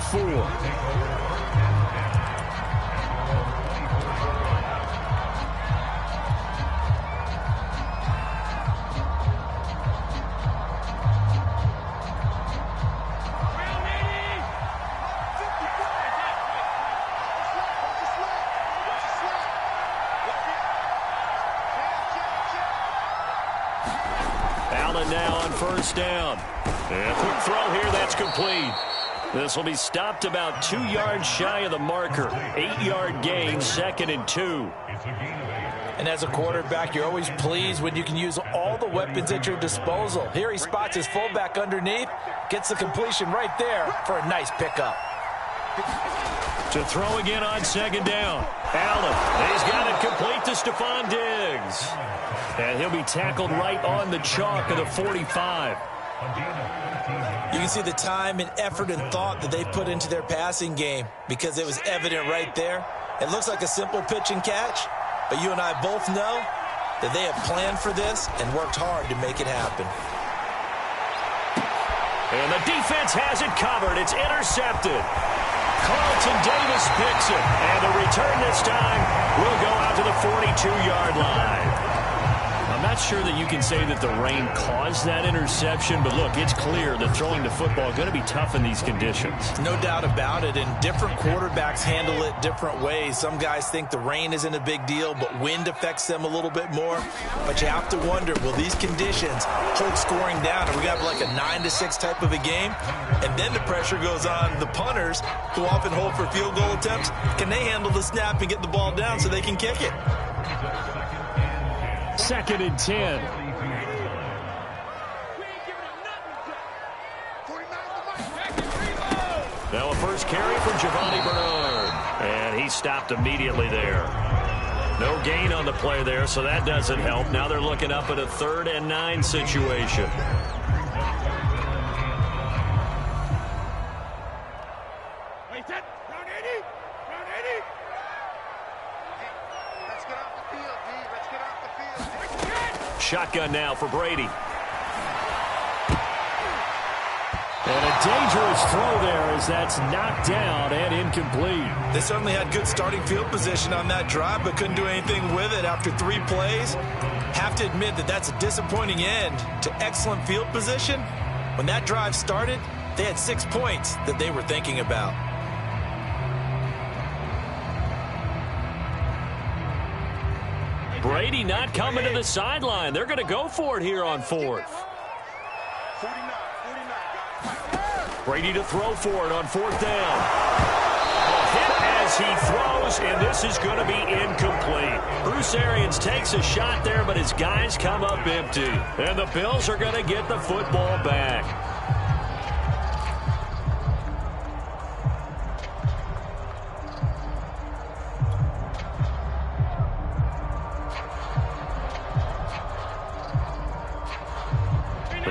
44. Now on first down. And a quick throw here, that's complete. This will be stopped about 2 yards shy of the marker. 8-yard gain, 2nd and 2. And as a quarterback, you're always pleased when you can use all the weapons at your disposal. Here he spots his fullback underneath, gets the completion right there for a nice pickup. To throw again on 2nd down. Allen, he's got it complete to Stephon Diggs. And he'll be tackled right on the chalk of the 45. You can see the time and effort and thought that they put into their passing game because it was evident right there. It looks like a simple pitch and catch, but you and I both know that they have planned for this and worked hard to make it happen. And the defense has it covered. It's intercepted. Carlton Davis picks it. And the return this time will go out to the 42-yard line. I'm not sure that you can say that the rain caused that interception, but look, it's clear that throwing the football is going to be tough in these conditions. No doubt about it, and different quarterbacks handle it different ways. Some guys think the rain isn't a big deal, but wind affects them a little bit more. But you have to wonder, will these conditions hold scoring down? Are we going to have like a 9-6 type of a game? And then the pressure goes on the punters, who often hold for field goal attempts. Can they handle the snap and get the ball down so they can kick it? 2nd and 10. Now a first carry from Giovanni Bernard. And he stopped immediately there. No gain on the play there, so that doesn't help. Now they're looking up at a 3rd and 9 situation. Shotgun now for Brady. And a dangerous throw there as that's knocked down and incomplete. They certainly had good starting field position on that drive, but couldn't do anything with it after 3 plays. Have to admit that that's a disappointing end to excellent field position. When that drive started, they had 6 points that they were thinking about. Brady not coming to the sideline. They're going to go for it here on 4th. Brady to throw for it on 4th down. A hit as he throws, and this is going to be incomplete. Bruce Arians takes a shot there, but his guys come up empty. And the Bills are going to get the football back.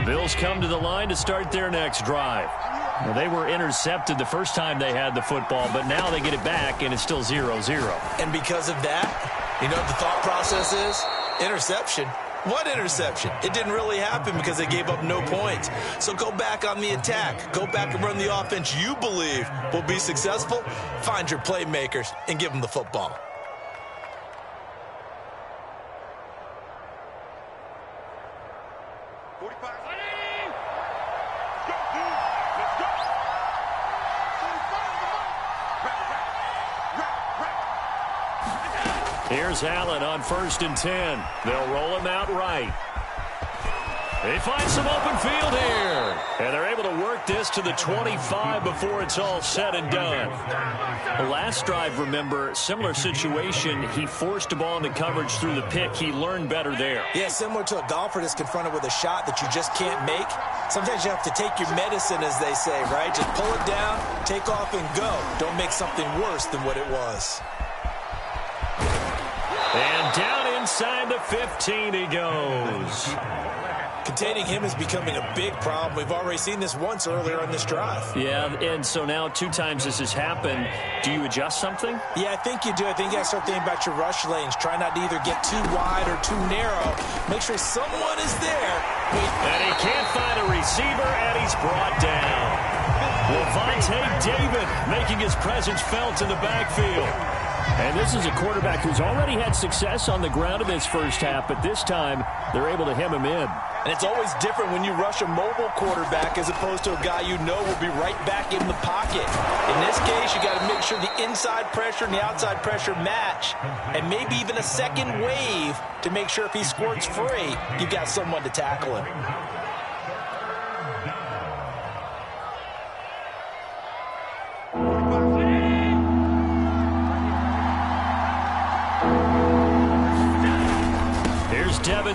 Bills come to the line to start their next drive. Well, they were intercepted the first time they had the football, but now they get it back, and it's still 0-0. And because of that, you know what the thought process is? Interception. What interception? It didn't really happen because they gave up no points. So go back on the attack. Go back and run the offense you believe will be successful. Find your playmakers and give them the football. Here's Allen on 1st and 10. They'll roll him out right. They find some open field here. And they're able to work this to the 25 before it's all said and done. The last drive, remember, similar situation. He forced a ball into coverage through the pick. He learned better there. Yeah, similar to a golfer that's confronted with a shot that you just can't make. Sometimes you have to take your medicine, as they say, right? Just pull it down, take off, and go. Don't make something worse than what it was. And down inside the 15 he goes. Containing him is becoming a big problem. We've already seen this once earlier on this drive. Yeah, and so now 2 times this has happened. Do you adjust something? Yeah, I think you do. I think you got to start thinking about your rush lanes. Try not to either get too wide or too narrow. Make sure someone is there. And he can't find a receiver, and he's brought down. David making his presence felt in the backfield. And this is a quarterback who's already had success on the ground in this first half, but this time they're able to hem him in. And it's always different when you rush a mobile quarterback as opposed to a guy you know will be right back in the pocket. In this case, you got to make sure the inside pressure and the outside pressure match, and maybe even a second wave to make sure if he squirts free, you've got someone to tackle him.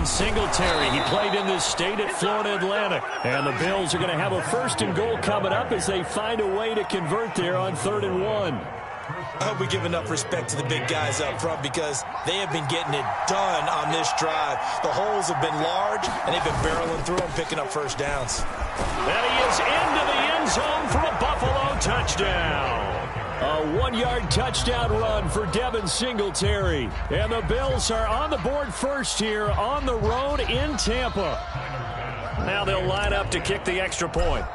Singletary. He played in this state at Florida Atlantic. And the Bills are going to have a 1st and goal coming up as they find a way to convert there on 3rd and 1. I hope we give enough respect to the big guys up front because they have been getting it done on this drive. The holes have been large, and they've been barreling through them, picking up first downs. And he is into the end zone for a Buffalo touchdown. A 1-yard touchdown run for Devin Singletary. And the Bills are on the board first here on the road in Tampa. Now they'll line up to kick the extra point.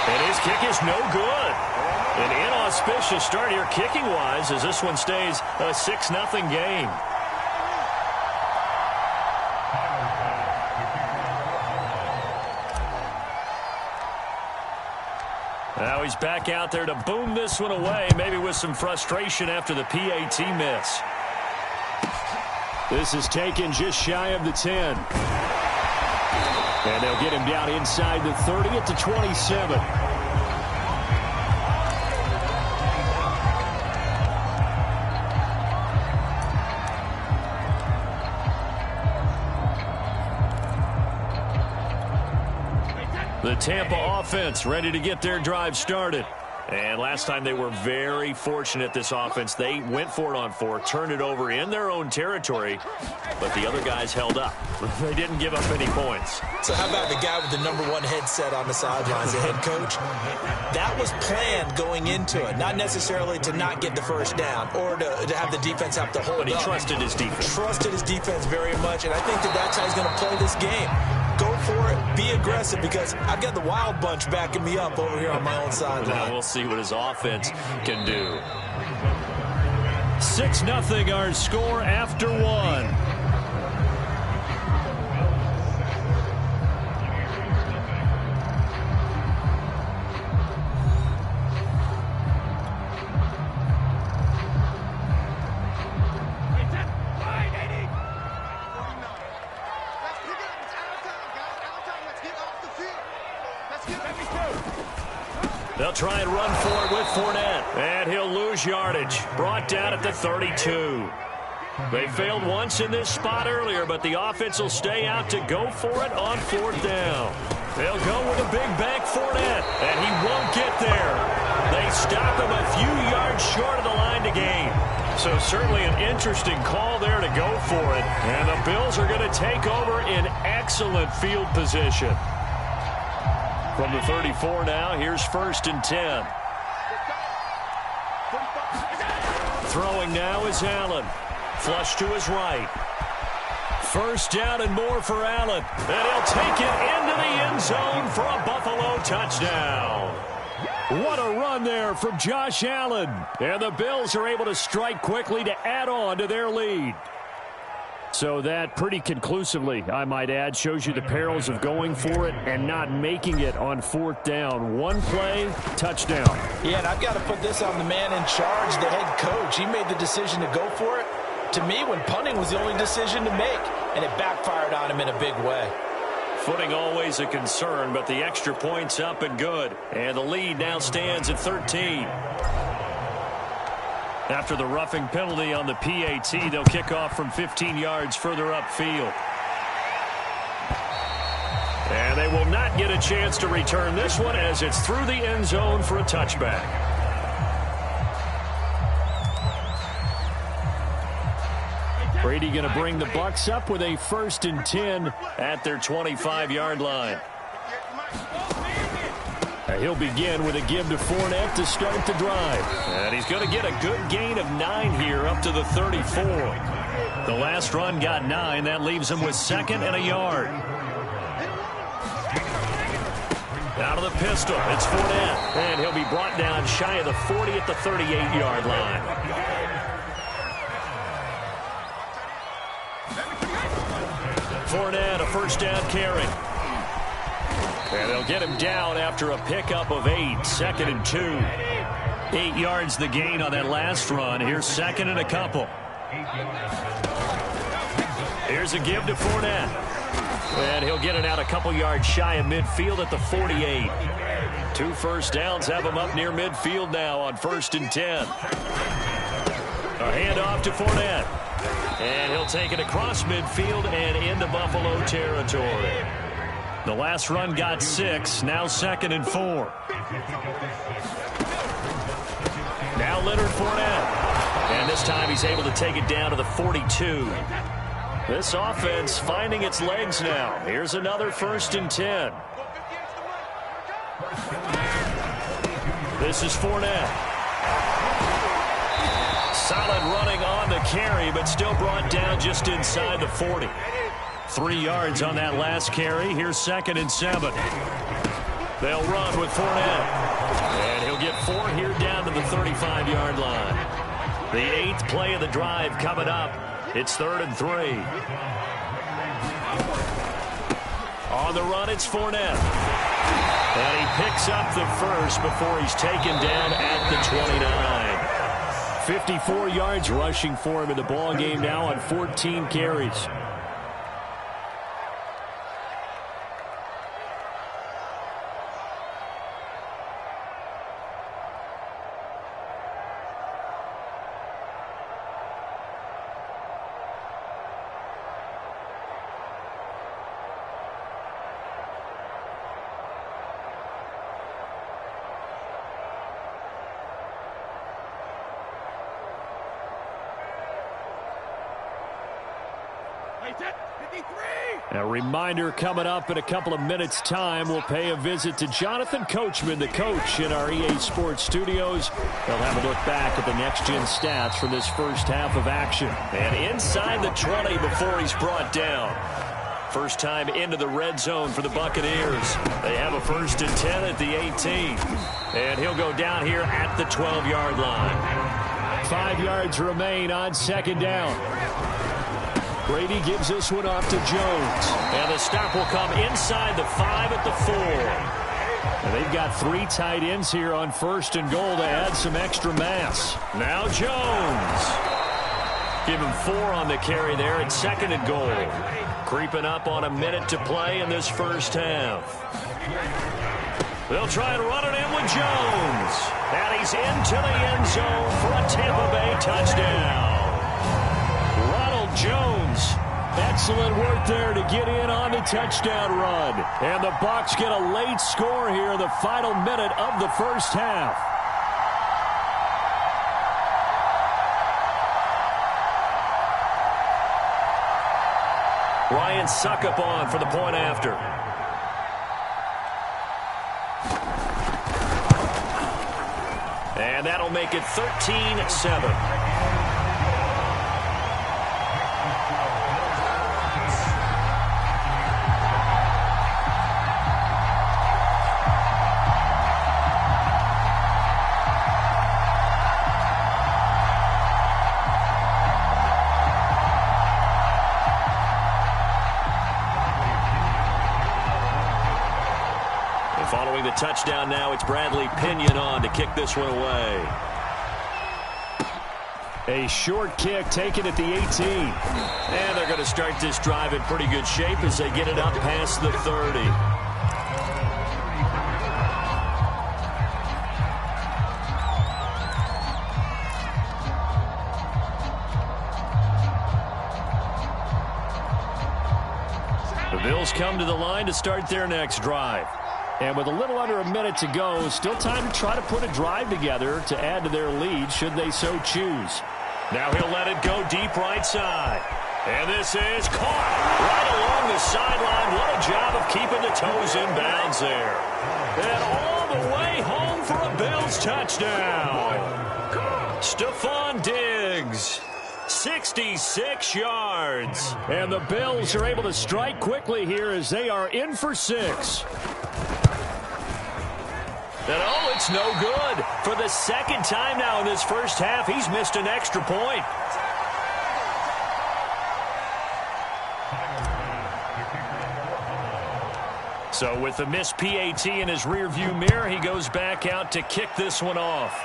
And his kick is no good. An inauspicious start here kicking-wise as this one stays a 6-0 game. Now he's back out there to boom this one away, maybe with some frustration after the PAT miss. This is taken just shy of the 10. And they'll get him down inside the 30 at the 27. The Tampa offense ready to get their drive started. And last time they were very fortunate, this offense. They went for it on 4, turned it over in their own territory, but the other guys held up. They didn't give up any points. So how about the guy with the #1 headset on the sidelines, the head coach? That was planned going into it, not necessarily to not get the first down or to have the defense have to hold up. But he trusted his defense. Trusted his defense very much, and I think that's how he's going to play this game. Go for it, be aggressive, because I've got the wild bunch backing me up over here on my own sideline. Now we'll see what his offense can do. 6-0 our score after 1. They'll try and run for it with Fournette. And he'll lose yardage. Brought down at the 32. They failed once in this spot earlier, but the offense will stay out to go for it on 4th down. They'll go with a big bank Fournette, and he won't get there. They stop him a few yards short of the line to gain. So certainly an interesting call there to go for it. And the Bills are going to take over in excellent field position. From the 34 now, here's 1st and 10. Throwing now is Allen. Flush to his right. 1st down and more for Allen. And he'll take it into the end zone for a Buffalo touchdown. What a run there from Josh Allen. And the Bills are able to strike quickly to add on to their lead. So that pretty conclusively, I might add, shows you the perils of going for it and not making it on 4th down. One play, touchdown. Yeah, and I've got to put this on the man in charge, the head coach. He made the decision to go for it. To me, when punting was the only decision to make, and it backfired on him in a big way. Footing always a concern, but the extra point's up and good. And the lead now stands at 13. After the roughing penalty on the PAT, they'll kick off from 15 yards further upfield. And they will not get a chance to return this one as it's through the end zone for a touchback. Brady going to bring the Bucs up with a 1st and 10 at their 25-yard line. He'll begin with a give to Fournette to start the drive. And he's going to get a good gain of 9 here up to the 34. The last run got 9. That leaves him with 2nd and a yard. of the pistol. It's Fournette. And he'll be brought down shy of the 40 at the 38-yard line. Fournette, a first down carry. And they'll get him down after a pickup of 8. 2nd and 2. 8 yards the gain on that last run. Here's 2nd and a couple. Here's a give to Fournette. And he'll get it out a couple yards shy of midfield at the 48. 2 first downs have him up near midfield now on 1st and 10. A handoff to Fournette. And he'll take it across midfield and into Buffalo territory. The last run got 6. Now 2nd and 4. Now Leonard Fournette. And this time he's able to take it down to the 42. This offense finding its legs now. Here's another 1st and 10. This is Fournette. Solid running on the carry, but still brought down just inside the 40. 3 yards on that last carry. Here's 2nd and 7. They'll run with Fournette. And he'll get 4 here down to the 35-yard line. The 8th play of the drive coming up. It's 3rd and 3. On the run, it's Fournette. And he picks up the first before he's taken down at the 29. 54 yards rushing for him in the ball game now on 14 carries. A reminder coming up in a couple of minutes' time. We'll pay a visit to Jonathan Coachman, the coach in our EA Sports studios. They'll have a look back at the next-gen stats from this first half of action. And inside the 20 before he's brought down. First time into the red zone for the Buccaneers. They have a 1st and 10 at the 18. And he'll go down here at the 12-yard line. 5 yards remain on 2nd down. Brady gives this one off to Jones. And the stop will come inside the 5 at the 4. And they've got 3 tight ends here on 1st and goal to add some extra mass. Now Jones. Give him 4 on the carry there at 2nd and goal. Creeping up on a minute to play in this first half. They'll try and run it in with Jones. And he's into the end zone for a Tampa Bay touchdown. Jones, excellent work there to get in on the touchdown run. And the Bucs get a late score here in the final minute of the first half. Ryan Suckup on for the point after. And that'll make it 13-7. Following the touchdown now, it's Bradley Pinion on to kick this one away. A short kick taken at the 18. And they're going to start this drive in pretty good shape as they get it up past the 30. The Bills come to the line to start their next drive. And with a little under a minute to go, still time to try to put a drive together to add to their lead should they so choose. Now he'll let it go deep right side. And this is caught right along the sideline. What a job of keeping the toes in bounds there. And all the way home for a Bills touchdown. Stephon Diggs. 66 yards. And the Bills are able to strike quickly here as they are in for 6. it's no good. For the second time now in this first half, he's missed an extra point. So with the missed PAT in his rearview mirror, he goes back out to kick this one off.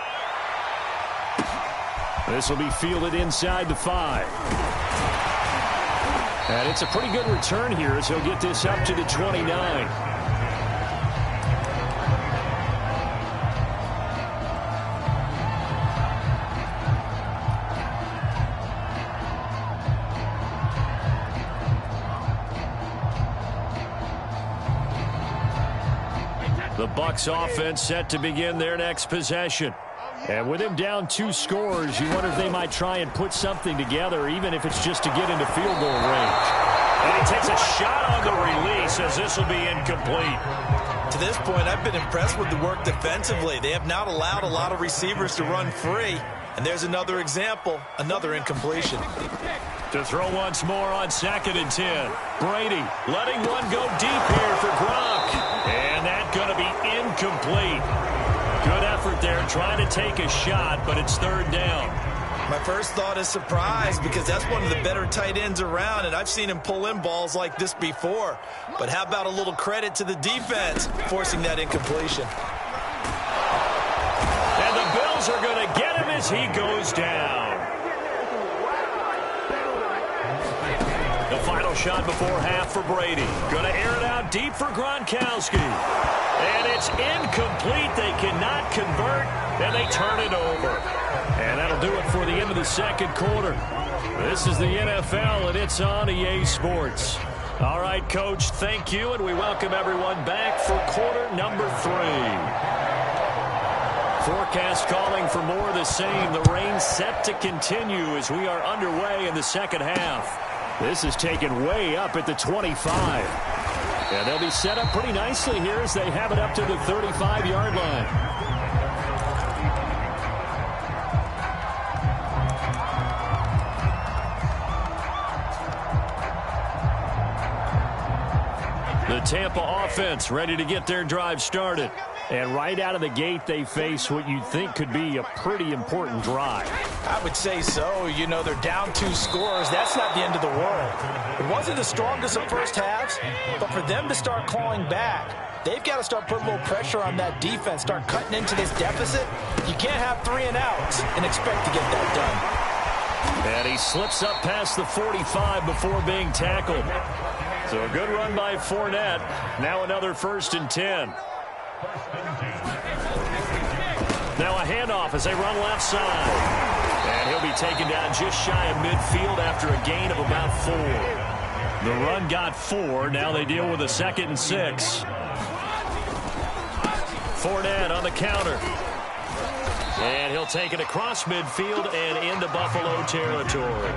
This will be fielded inside the 5. And it's a pretty good return here as he'll get this up to the 29. The Bucs offense set to begin their next possession. And with him down 2 scores, you wonder if they might try and put something together, even if it's just to get into field goal range. And he takes a shot on the release as this will be incomplete. To this point, I've been impressed with the work defensively. They have not allowed a lot of receivers to run free. And there's another example, another incompletion. To throw once more on 2nd and 10. Brady letting one go deep here for Gronk. And that's going to be incomplete. Good effort there trying to take a shot, but it's 3rd down. My first thought is surprise because that's one of the better tight ends around, and I've seen him pull in balls like this before. But how about a little credit to the defense forcing that incompletion? And the Bills are going to get him as he goes down. The final shot before half for Brady. Going to air it out deep for Gronkowski. And it's incomplete. They cannot convert, and they turn it over. And that'll do it for the end of the second quarter. This is the NFL, and it's on EA Sports. All right, Coach, thank you, and we welcome everyone back for quarter number 3. Forecast calling for more of the same. The rain set to continue as we are underway in the second half. This is taken way up at the 25. And they'll be set up pretty nicely here as they have it up to the 35-yard line. The Tampa offense ready to get their drive started. And right out of the gate, they face what you'd think could be a pretty important drive. I would say so. You know, they're down 2 scores. That's not the end of the world. It wasn't the strongest of first halves, but for them to start clawing back, they've got to start putting a little pressure on that defense, start cutting into this deficit. You can't have 3 and outs and expect to get that done. And he slips up past the 45 before being tackled. So a good run by Fournette. Now another 1st and 10. Now a handoff as they run left side. And he'll be taken down just shy of midfield after a gain of about 4. The run got 4. Now they deal with a 2nd and 6. Fournette on the counter. And he'll take it across midfield and into Buffalo territory.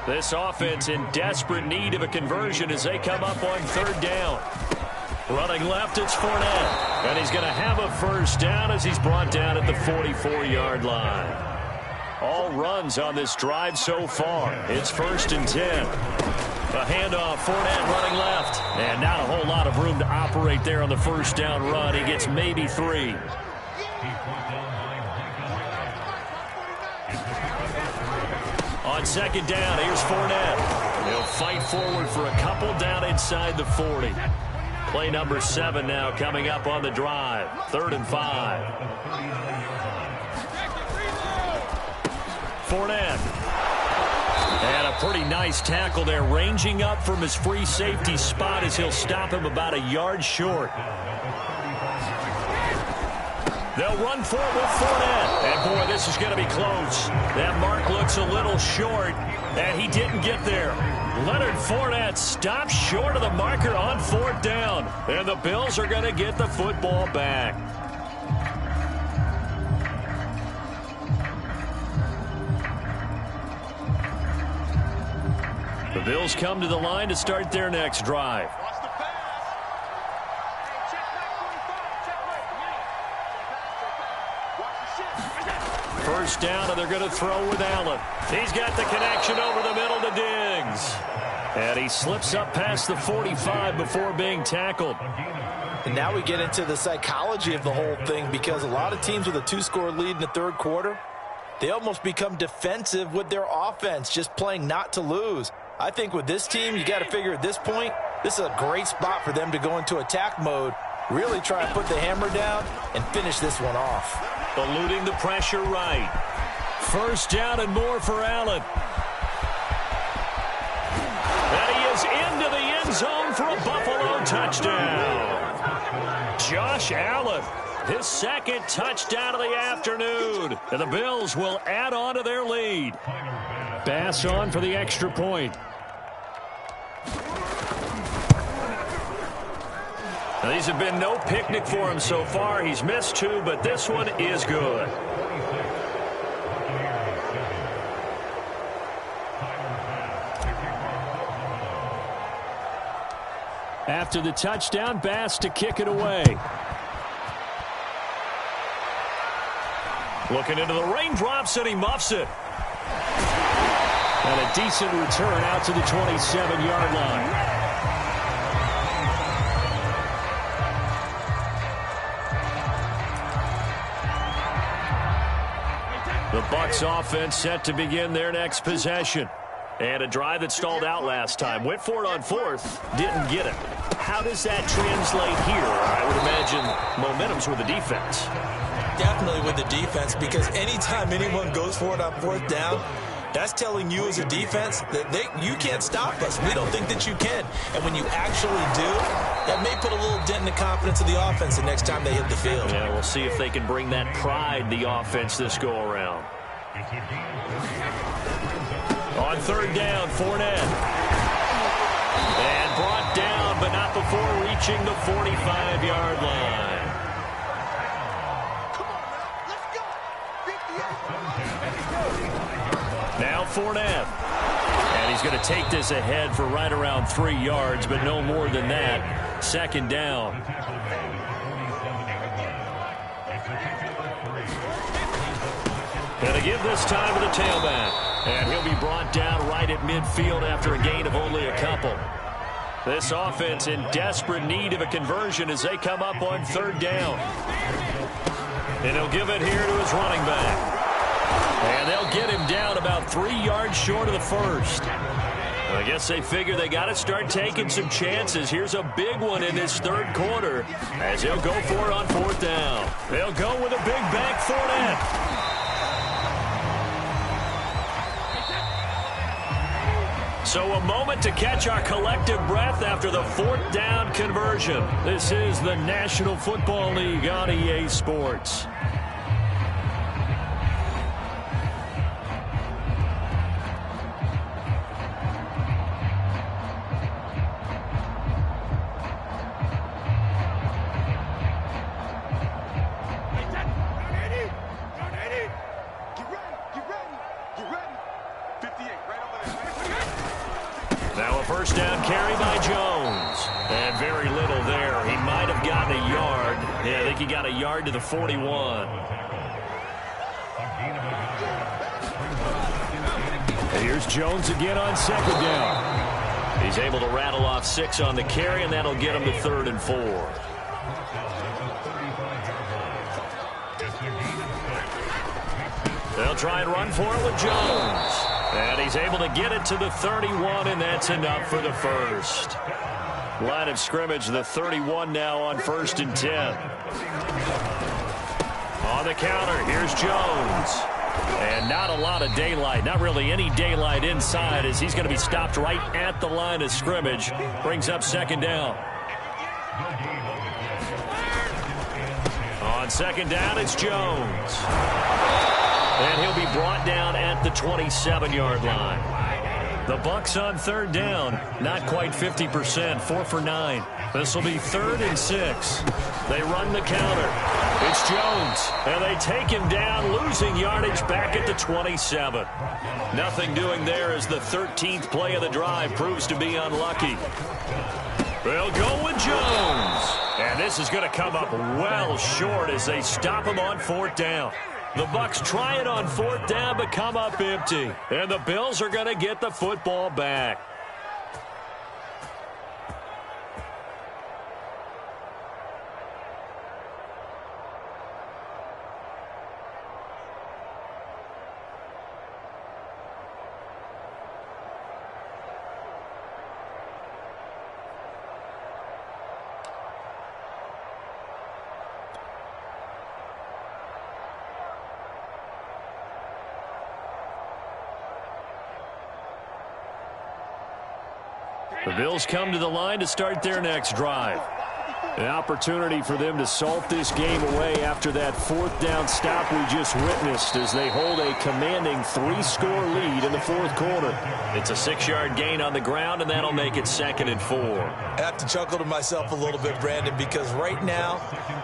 This offense in desperate need of a conversion as they come up on 3rd down. Running left, it's Fournette. And he's going to have a 1st down as he's brought down at the 44-yard line. All runs on this drive so far. It's 1st and 10. A handoff, Fournette running left. And not a whole lot of room to operate there on the 1st down run. He gets maybe 3. On 2nd down, here's Fournette. He'll fight forward for a couple down inside the 40. Play number 7 now coming up on the drive. 3rd and 5. Fournette. And a pretty nice tackle there, ranging up from his free safety spot as he'll stop him about a yard short. They'll run for it with Fournette. And, boy, this is going to be close. That mark looks a little short, and he didn't get there. Leonard Fournette stops short of the marker on 4th down. And the Bills are going to get the football back. The Bills come to the line to start their next drive. First down, and they're going to throw with Allen. He's got the connection over the middle to Diggs. And he slips up past the 45 before being tackled. And now we get into the psychology of the whole thing, because a lot of teams with a 2-score lead in the third quarter, they almost become defensive with their offense, just playing not to lose. I think with this team, you got to figure at this point, this is a great spot for them to go into attack mode, really try and put the hammer down and finish this one off. Eluding the pressure right. First down and more for Allen. And he is into the end zone for a Buffalo touchdown. Josh Allen, his second touchdown of the afternoon. And the Bills will add on to their lead. Bass on for the extra point. Now, these have been no picnic for him so far. He's missed 2, but this one is good. After the touchdown, Bass to kick it away. Looking into the raindrops, and he muffs it. And a decent return out to the 27-yard line. The Bucs offense set to begin their next possession. And a drive that stalled out last time. Went for it on fourth, didn't get it. How does that translate here? I would imagine momentum's with the defense. Definitely with the defense, because anytime anyone goes for it on fourth down, that's telling you as a defense that you can't stop us. We don't think that you can. And when you actually do, that may put a little dent in the confidence of the offense the next time they hit the field. Yeah, we'll see if they can bring that pride, the offense, this go-around. On third down, Fournette. And brought down, but not before reaching the 45-yard line. Now Fournette. And he's going to take this ahead for right around 3 yards, but no more than that. Second down. And to give this time to the tailback. And he'll be brought down right at midfield after a gain of only a couple. This offense in desperate need of a conversion as they come up on third down. And he'll give it here to his running back. And they'll get him down about 3 yards short of the first. I guess they figure they got to start taking some chances. Here's a big one in this third quarter as they'll go for it on fourth down. They'll go with a big bank Fournette. So a moment to catch our collective breath after the fourth down conversion. This is the National Football League on EA Sports. First down carry by Jones. And very little there. He might have gotten a yard. Yeah, I think he got a yard to the 41. And here's Jones again on second down. He's able to rattle off 6 on the carry, and that'll get him to 3rd and 4. They'll try and run for it with Jones. And he's able to get it to the 31, and that's enough for the first. Line of scrimmage, the 31 now on 1st and 10. On the counter, here's Jones. And not a lot of daylight, not really any daylight inside as he's going to be stopped right at the line of scrimmage. Brings up second down. On second down, it's Jones. And he'll be brought down at the 27-yard line. The Bucs on third down, not quite 50%, 4 for 9. This will be 3rd and 6. They run the counter. It's Jones, and they take him down, losing yardage back at the 27. Nothing doing there as the 13th play of the drive proves to be unlucky. They'll go with Jones. And this is going to come up well short as they stop him on 4th down. The Bucs try it on 4th down, but come up empty. And the Bills are going to get the football back. Bills come to the line to start their next drive. An opportunity for them to salt this game away after that fourth down stop we just witnessed as they hold a commanding 3-score lead in the fourth quarter. It's a 6-yard gain on the ground, and that'll make it 2nd and 4. I have to chuckle to myself a little bit, Brandon, because right now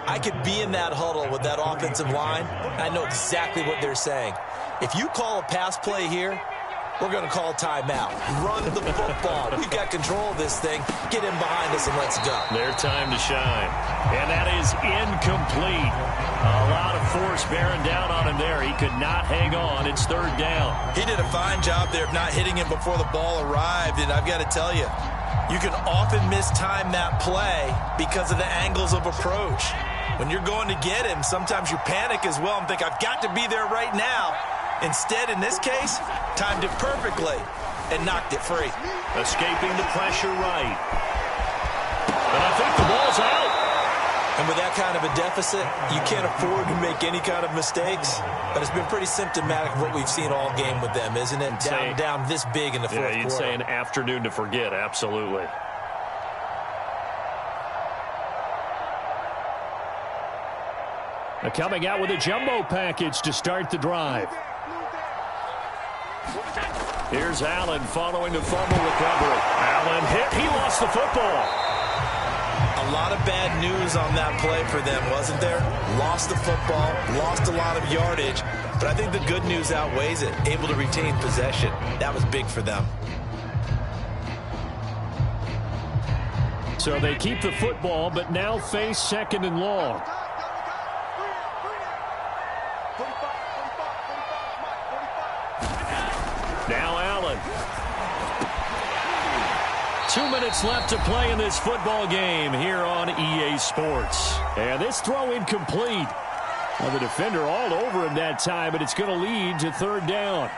I could be in that huddle with that offensive line. I know exactly what they're saying. If you call a pass play here, we're going to call timeout. Run the football. We've got control of this thing. Get in behind us and let's go. Their time to shine. And that is incomplete. A lot of force bearing down on him there. He could not hang on. It's 3rd down. He did a fine job there of not hitting him before the ball arrived. And I've got to tell you, you can often mistime that play because of the angles of approach. When you're going to get him, sometimes you panic as well and think, I've got to be there right now. Instead, in this case, timed it perfectly and knocked it free. Escaping the pressure right. And I think the ball's out. And with that kind of a deficit, you can't afford to make any kind of mistakes. But it's been pretty symptomatic of what we've seen all game with them, isn't it? Down this big in the fourth quarter. Yeah, you'd say an afternoon to forget, absolutely. Coming out with a jumbo package to start the drive. Here's Allen following the fumble recovery. Allen hit. He lost the football. A lot of bad news on that play for them, wasn't there? Lost the football, lost a lot of yardage, but I think the good news outweighs it. Able to retain possession. That was big for them. So they keep the football, but now face 2nd and long. Now Allen. 2 minutes left to play in this football game here on EA Sports. And this throw incomplete. Well, the defender all over him that time, but it's going to lead to 3rd down.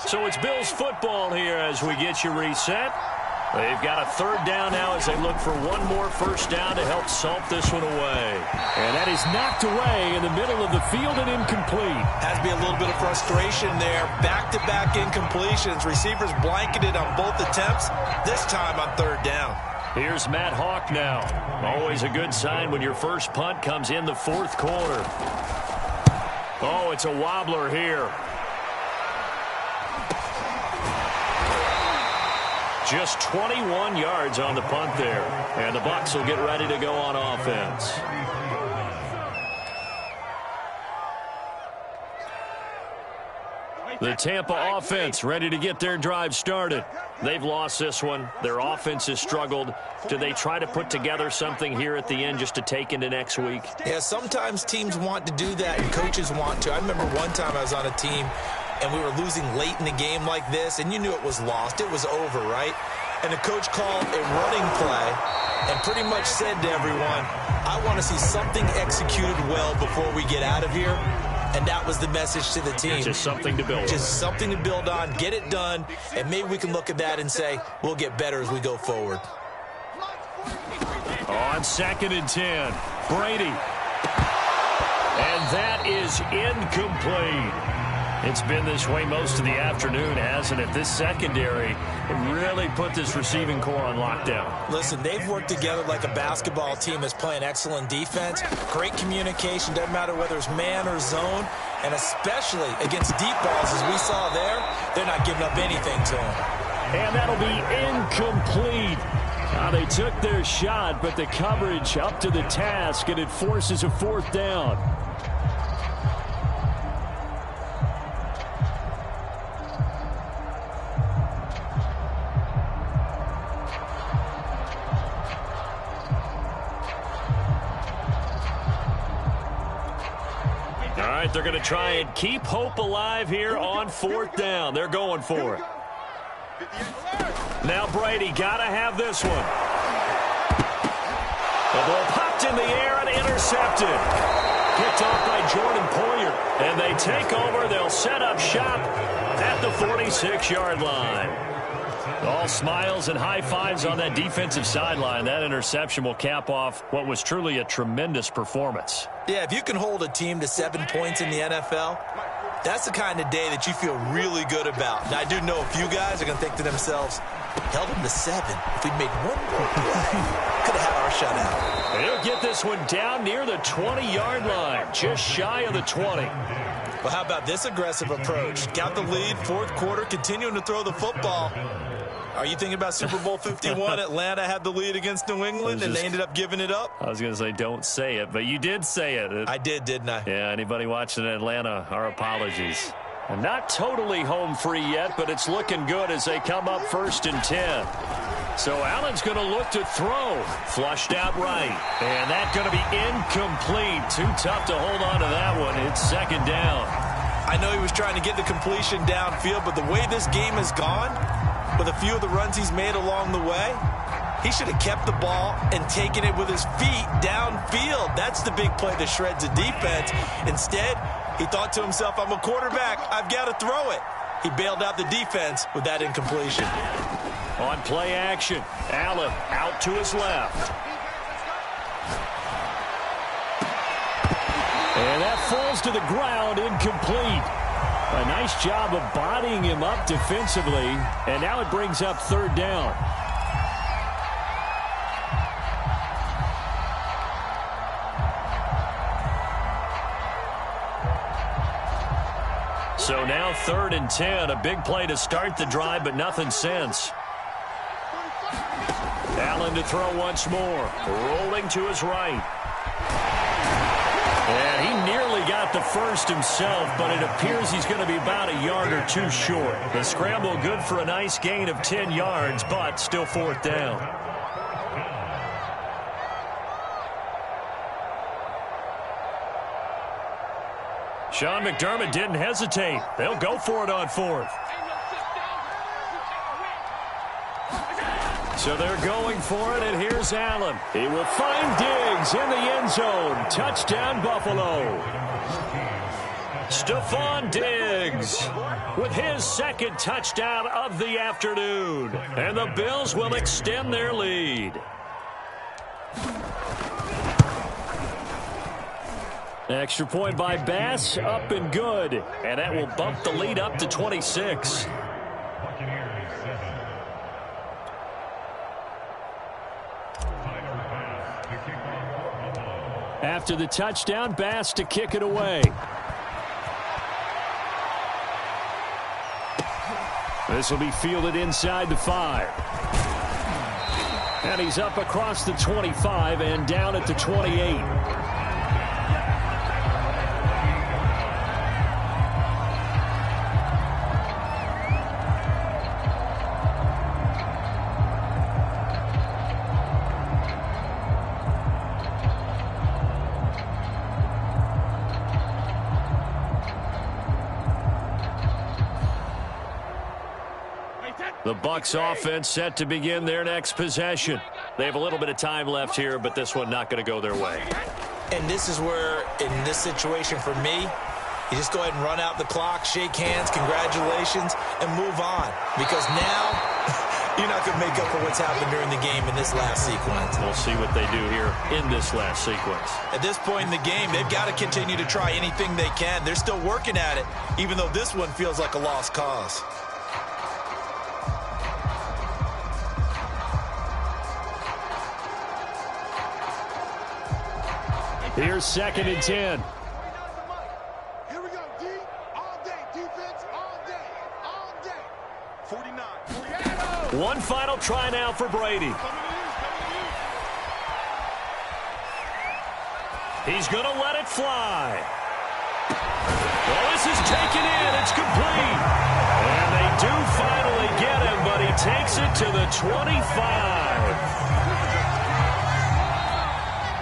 So it's Bills football here as we get you reset. They've got a 3rd down now as they look for one more first down to help salt this one away. And that is knocked away in the middle of the field and incomplete. Has to be a little bit of frustration there. Back-to-back incompletions. Receivers blanketed on both attempts, this time on 3rd down. Here's Matt Hawk now. Always a good sign when your first punt comes in the fourth quarter. Oh, it's a wobbler here. Just 21 yards on the punt there. And the Bucs will get ready to go on offense. The Tampa offense ready to get their drive started. They've lost this one. Their offense has struggled. Do they try to put together something here at the end just to take into next week? Yeah, sometimes teams want to do that and coaches want to. I remember one time I was on a team and we were losing late in the game like this, and you knew it was lost. It was over, right? And the coach called a running play and pretty much said to everyone, I want to see something executed well before we get out of here. And that was the message to the team. Just something to build on. Just something to build on, get it done, and maybe we can look at that and say, we'll get better as we go forward. On 2nd and 10, Brady. And that is incomplete. It's been this way most of the afternoon, hasn't it? This secondary really put this receiving core on lockdown. Listen, they've worked together like a basketball team that's playing excellent defense. Great communication, doesn't matter whether it's man or zone. And especially against deep balls, as we saw there, they're not giving up anything to them. And that'll be incomplete. They took their shot, but the coverage up to the task, and it forces a 4th down. All right, they're going to try and keep hope alive here on 4th down. They're going for it. Now Brady got to have this one. The ball popped in the air and intercepted. Picked off by Jordan Poyer. And they take over. They'll set up shop at the 46-yard line. All smiles and high fives on that defensive sideline. That interception will cap off what was truly a tremendous performance. Yeah, if you can hold a team to 7 points in the NFL, That's the kind of day that you feel really good about. Now, I do know a few guys are going to think to themselves, held them to 7. If we'd made one more play, could have had our shutout. He'll get this one down near the 20-yard line, just shy of the 20. Well, how about this aggressive approach? Got the lead, fourth quarter, continuing to throw the football. Are you thinking about Super Bowl 51? Atlanta had the lead against New England, and they ended up giving it up? I was going to say don't say it, but you did say it. I did, didn't I? Yeah, anybody watching Atlanta, our apologies. And not totally home free yet, but it's looking good as they come up 1st and 10. So Allen's going to look to throw. Flushed out right. And that's going to be incomplete. Too tough to hold on to that one. It's 2nd down. I know he was trying to get the completion downfield, but the way this game has gone, with a few of the runs he's made along the way, he should have kept the ball and taken it with his feet downfield. That's the big play that shreds a defense. Instead, he thought to himself, I'm a quarterback. I've got to throw it. He bailed out the defense with that incompletion. On play action, Allen out to his left. And that falls to the ground, incomplete. A nice job of bodying him up defensively, and now it brings up 3rd down. So now 3rd and 10, a big play to start the drive, but nothing since. Allen to throw once more, rolling to his right. And he nearly got the first himself, but it appears he's going to be about a yard or 2 short. The scramble good for a nice gain of 10 yards, but still 4th down. Sean McDermott didn't hesitate. They'll go for it on 4th. So they're going for it, and here's Allen. He will find Diggs in the end zone. Touchdown, Buffalo. Stephon Diggs with his 2nd touchdown of the afternoon. And the Bills will extend their lead. Extra point by Bass, up and good. And that will bump the lead up to 26. After the touchdown, Bass to kick it away. This will be fielded inside the 5. And he's up across the 25 and down at the 28. The Bucs offense set to begin their next possession. They have a little bit of time left here, but this one not going to go their way. And this is where, in this situation for me, you just go ahead and run out the clock, shake hands, congratulations, and move on. Because now, you're not going to make up for what's happened during the game in this last sequence. We'll see what they do here in this last sequence. At this point in the game, they've got to continue to try anything they can. They're still working at it, even though this one feels like a lost cause. Here's 2nd and 10. Here we go, D. All day. Defense all day. All day. 49. One final try now for Brady. He's going to let it fly. Well, this is taken in. It's complete. And they do finally get him, but he takes it to the 25.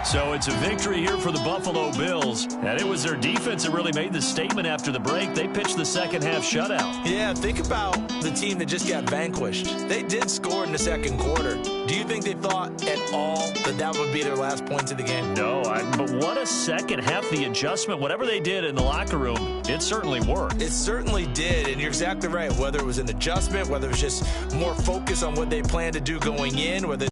So it's a victory here for the Buffalo Bills. And it was their defense that really made the statement after the break. They pitched the second half shutout. Yeah, think about the team that just got vanquished. They did score in the second quarter. Do you think they thought at all that that would be their last points of the game? No, but what a second half. The adjustment, whatever they did in the locker room, it certainly worked. It certainly did, and you're exactly right. Whether it was an adjustment, whether it was just more focus on what they planned to do going in, whether